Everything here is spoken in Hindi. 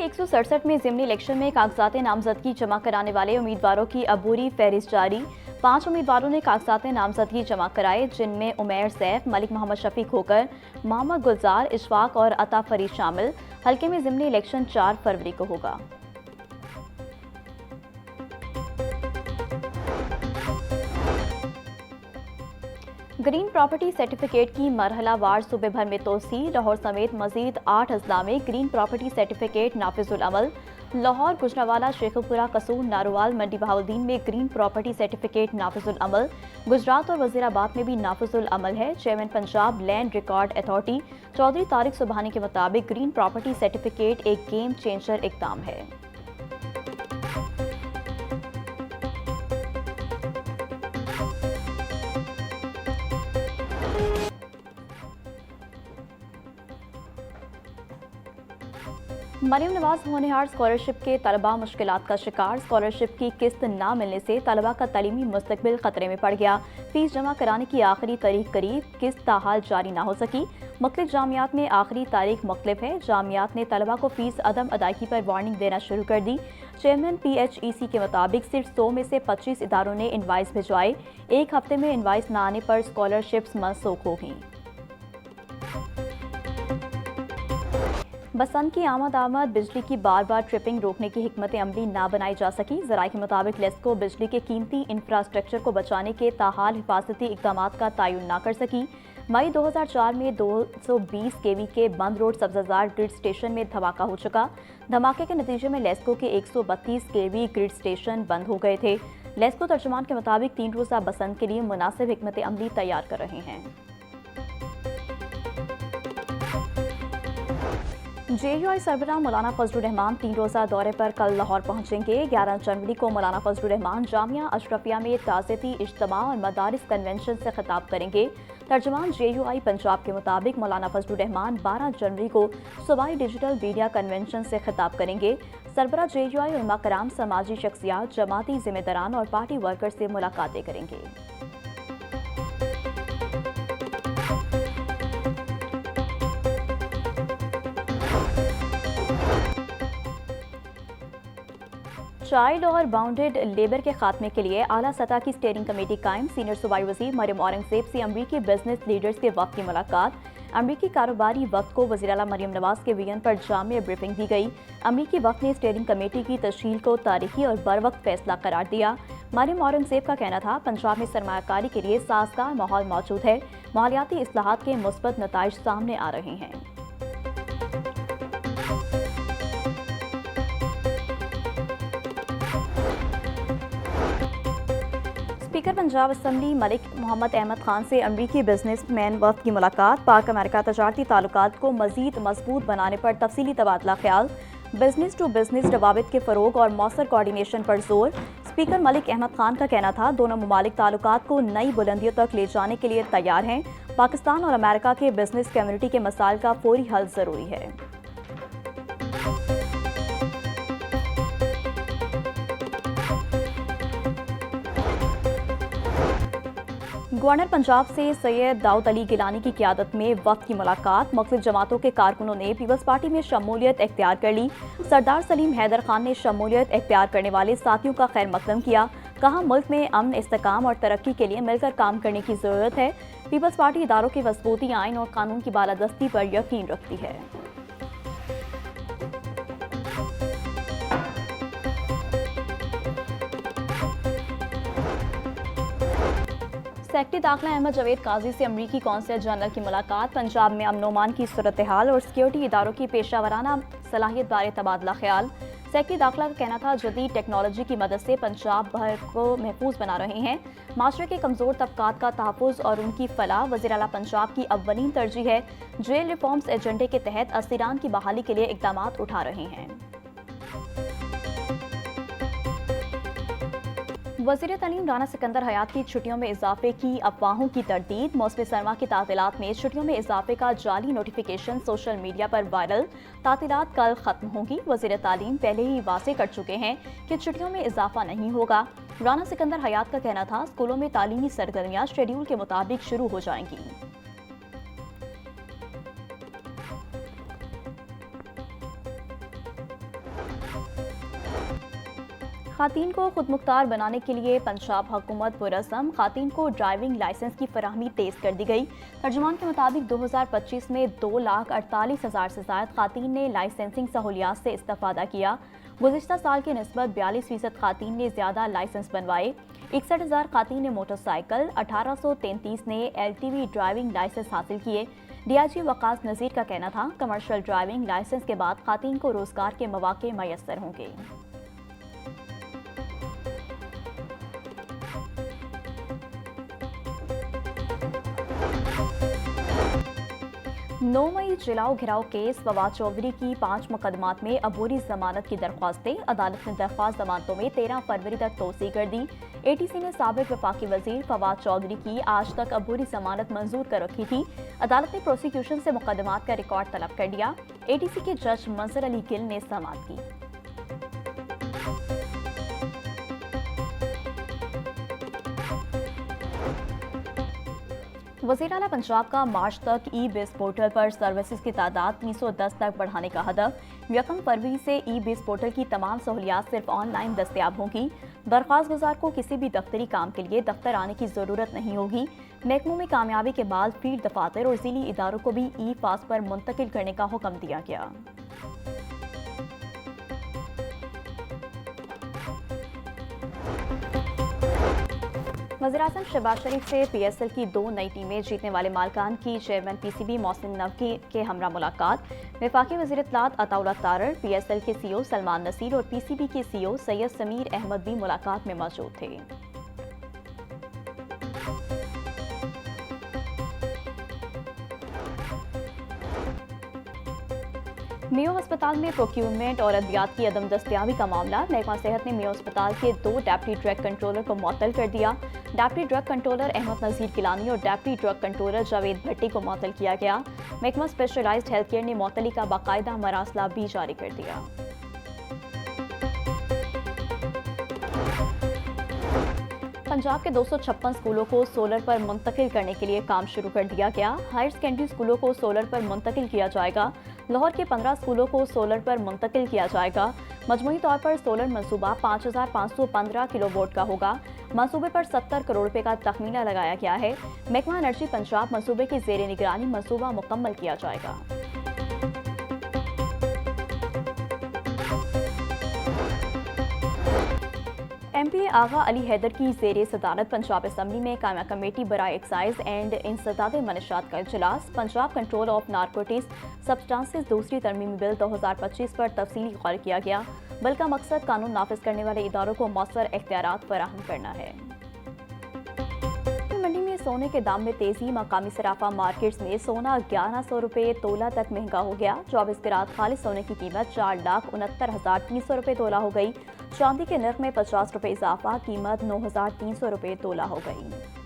167 में ज़िमनी इलेक्शन में कागजात नामजदगी जमा कराने वाले उम्मीदवारों की अबूरी फहरिस्त जारी। 5 उम्मीदवारों ने कागजात नामजदगी जमा कराए, जिनमें उमैर सैफ, मलिक मोहम्मद शफीक होकर, मोहम्मद गुलजार, इशफाक और अता फरीद शामिल। हल्के में ज़िमनी इलेक्शन 4 फरवरी को होगा। ग्रीन प्रॉपर्टी सर्टिफिकेट की मरहलावार सूबे भर में तोसी। लाहौर समेत मजीद 8 अजला में ग्रीन प्रॉपर्टी सर्टिफिकेट नाफिजुल अमल। लाहौर, गुजरावाला, शेखुपुरा, कसूर, नारोवाल, मंडी बहाउद्दीन में ग्रीन प्रॉपर्टी सर्टिफिकेट नाफिजुल अमल। गुजरात और वजीराबाद में भी नाफिजुल अमल है। Chairman Punjab land record authority Chaudhry Tariq Subhani के मुताबिक ग्रीन प्रॉपर्टी सर्टिफिकेट एक गेम चेंजर इकदाम है। मरियम नवाज होनहार स्कॉलरशिप के तलबा मुश्किलात का शिकार। स्कॉलरशिप की किस्त न मिलने से तलबा का तलीमी मुस्तकबिल खतरे में पड़ गया। फीस जमा कराने की आखिरी तारीख करीब, किस्त ताहाल जारी न हो सकी। मुख्तलिफ जामियात में आखिरी तारीख मुख्तलिफ है। जामियात ने तलबा को फीस अदम अदायगी पर वार्निंग देना शुरू कर दी। चेयरमैन PHEC के मुताबिक सिर्फ 100 में से 25 इदारों ने इनवाइस भिजवाए। एक हफ्ते में इनवाइस न आने पर स्कॉलरशिप्स मनसूख होगी। बसंत की आमद बिजली की बार बार ट्रिपिंग रोकने की हिकमत अमली ना बनाई जा सकी। ज़राए के मुताबिक लेस्को बिजली के कीमती इंफ्रास्ट्रक्चर को बचाने के ताहाल हिफाजती इकदाम का तयन ना कर सकी। मई 2004 में 220 kV के बंद रोड सब्जाजार ग्रिड स्टेशन में धमाका हो चुका। धमाके के नतीजे में लेस्को के 132 kV ग्रिड स्टेशन बंद हो गए थे। लेस्को तर्जुमान के मुताबिक 3 रोज़ा बसंत के लिए मुनासिब हिकमत अमली तैयार कर रहे हैं। JUI सरबराह मौलाना फजलुर रहमान 3 रोज़ा दौरे पर कल लाहौर पहुंचेंगे। 11 जनवरी को मौलाना फजलुर रहमान जामिया अशरफिया में ताज़ियती इज्तिमा और मदारिस कन्वेंशन से खिताब करेंगे। तर्जुमान JUI पंजाब के मुताबिक मौलाना फजलुर रहमान 12 जनवरी को सूबाई डिजिटल मीडिया कन्वेंशन से खिताब करेंगे। सरबराह JUI उलमा कराम, समाजी शख्सियात, जमाती जिम्मेदारान और पार्टी वर्कर से मुलाकातें करेंगे। चाइल्ड और बाउंडेड लेबर के खात्मे के लिए आला सतह की स्टीयरिंग कमेटी कायम। सीनियर सूबाई वज़ीर मरियम औरंगज़ेब से अमरीकी बिजनेस लीडर्स के वक्त की मुलाकात। अमरीकी कारोबारी वक्त को वज़ीर आला मरियम नवाज के विजन पर जामिया ब्रीफिंग दी गई। अमरीकी वक्त ने स्टीयरिंग कमेटी की तश्कील को तारीखी और बरवक्त फैसला करार दिया। मरियम औरंगज़ेब का कहना था, पंजाब में सरमायाकारी के लिए साजगार माहौल मौजूद है। मालियाती इस्लाहात के मुस्बत नताइज सामने आ रहे हैं। स्पीकर पंजाब असम्बली मलिक मोहम्मद अहमद खान से अमरीकी बिजनेसमैन वफ्द की मुलाकात। पाक अमेरिका तजारती ताल्लुकात को मजीद मजबूत बनाने पर तफसीली तबादला ख्याल। बिजनेस टू बिजनेस रवाबित के फ़रोग और मौसर कोऑर्डिनेशन पर जोर। स्पीकर मलिक अहमद खान का कहना था, दोनों ममालिक ताल्लुकात को नई बुलंदियों तक ले जाने के लिए तैयार हैं। पाकिस्तान और अमेरिका के बिजनेस कम्युनिटी के मसाइल का फौरी हल ज़रूरी है। गवर्नर पंजाब से सैयद दाऊद अली गिलानी की क़यादत में वक्त की मुलाकात। मुख्तलिफ जमातों के कारकुनों ने पीपल्स पार्टी में शमूलियत इख्तियार कर ली। सरदार सलीम हैदर खान ने शमूलियत इख्तियार करने वाले साथियों का खैर मकदम किया। कहा, मुल्क में अमन, इस्तेकाम और तरक्की के लिए मिलकर काम करने की ज़रूरत है। पीपल्स पार्टी इदारों की मजबूती, आइन और कानून की बालादस्ती पर यकीन रखती है। सेक्रेटरी दाखिला अहमद जावेद काजी से अमरीकी कौंसल जनरल की मुलाकात। पंजाब में अमन ओमान की सूरत हाल और सिक्योरिटी इदारों की पेशावराना सलाहियत बारे तबादला ख्याल। सेक्रेटरी दाखिला का कहना था, जदीद टेक्नोलॉजी की मदद से पंजाब भर को महफूज बना रहे हैं। माशरे के कमज़ोर तबकात का तहफ़्फ़ुज़ और उनकी फलाह वज़ीर आला पंजाब की अव्वलीन तरजीह है। जेल रिफॉर्म्स एजेंडे के तहत असीरान की बहाली के लिए इक़दाम उठा रहे हैं। वज़ीर तालीम राना सिकंदर हयात की छुट्टियों में इजाफे की अफवाहों की तरदीद। मौसम सरमा की तातीलात में छुट्टियों में इजाफे का जाली नोटिफिकेशन सोशल मीडिया पर वायरल। तातीलात कल खत्म होंगी। वज़ीर तालीम पहले ही वाज़ेह कर चुके हैं कि छुट्टियों में इजाफा नहीं होगा। राना सिकंदर हयात का कहना था, स्कूलों में तालीमी सरगर्मियाँ शेड्यूल के मुताबिक शुरू हो जाएंगी। खातून को खुद मुख्तार बनाने के लिए पंजाब हुकूमत पुरज़म खातून को ड्राइविंग लाइसेंस की फराहमी तेज़ कर दी गई। तर्जुमान के मुताबिक 2025 में 2,48,000 से ज़ायद खातून ने लाइसेंसिंग सहूलियात से इस्तेफादा किया। गुज़िश्ता साल की निस्बत 42% खातून ने ज़्यादा लाइसेंस बनवाए। 61,000 खातून ने मोटरसाइकिल, 1833 ने LTV ड्राइविंग लाइसेंस हासिल किए। DIG वक़ास नज़ीर का कहना था, कमर्शियल ड्राइविंग लाइसेंस के बाद खातून को रोज़गार के मौक़े मैसर होंगे। 9 मई जलाओ घिराव केस फवाद चौधरी की 5 मुकदमात में अबूरी जमानत की दरख्वास्तें। अदालत ने दरख्वास्त जमानतों में 13 फरवरी तक तोसी कर दी। ATC ने साबिक वफाकी वजीर फवाद चौधरी की आज तक अबूरी जमानत मंजूर कर रखी थी। अदालत ने प्रोसिक्यूशन से मुकदमात का रिकॉर्ड तलब कर लिया। ATC के जज मंजर अली गिल ने समाअत की। वज़ीर आला पंजाब का मार्च तक ई-बिज़ पोर्टल पर सर्विसेज की तादाद 310 तक बढ़ाने का हदफ। 1 फरवरी से ई-बिज़ पोर्टल की तमाम सहूलियात सिर्फ ऑनलाइन दस्तयाब होंगी। दरख्वास्त गुजार को किसी भी दफ्तरी काम के लिए दफ्तर आने की ज़रूरत नहीं होगी। महकमों में कामयाबी के बाद फील्ड दफातर और ज़िली इदारों को भी ई-फास पर मुंतकिल करने का हुक्म दिया गया। वज़ीर-ए-आज़म शहबाज शरीफ से PSL की 2 नई टीमें जीतने वाले मालिकान की चेयरमैन PCB मोहसिन नकवी के हमरा मुलाकात। वफाकी वज़ीर इत्तलात अताउल्लाह तारर, PSL के CEO सलमान नसीर और PCB के CEO सैयद समीर अहमद भी मुलाकात में मौजूद थे। मियो अस्पताल में प्रोक्यूरमेंट और अद्वियात की अदम दस्तयाबी का मामला। महकमा सेहत ने मियो अस्पताल के 2 डेप्टी ड्रग कंट्रोलर को मुअत्तल कर दिया। डेप्टी ड्रग कंट्रोलर अहमद नज़ीर गिलानी और डेप्टी ड्रग कंट्रोलर जावेद भट्टी को मुअत्तल किया गया। महकमा स्पेशलाइज्ड हेल्थ केयर ने मुअत्तली का बाकायदा मरासला भी जारी कर दिया। पंजाब के 256 स्कूलों को सोलर पर मुंतकिल करने के लिए काम शुरू कर दिया गया। हायर सेकेंडरी स्कूलों को सोलर पर मुंतकिल किया जाएगा। लाहौर के 15 स्कूलों को सोलर पर मुंतकिल किया जाएगा। मजमूई तौर पर सोलर मंसूबा 5,515 किलोवाट का होगा। मंसूबे पर 70 करोड़ रुपए का तखमीना लगाया गया है। महकमा एनर्जी पंजाब मंसूबे की ज़ेर निगरानी मंसूबा मुकम्मल किया जाएगा। MP आगा अली हैदर की ज़ेरे सदारत पंजाब असम्बली में कायमा कमेटी बराए एक्साइज एंड इंसदाद मनशात का इजलास। Punjab control of narcotics substances दूसरी तरमीमी बिल 2025 पर तफसीली गौर किया गया। बिल का मकसद कानून नाफिज करने वाले इदारों को मौसर इख्तियारात फराहम करना है। मंडी में सोने के दाम में तेजी। मकामी सराफा मार्केट्स में सोना 1100 रुपये तोला तक महंगा हो गया। 24 कैरेट खालिस सोने की कीमत 4,69,300 रुपये तोला हो गई। चांदी के नर्ख में 50 रुपये इजाफा, कीमत 9,300 रुपये तोला हो गई।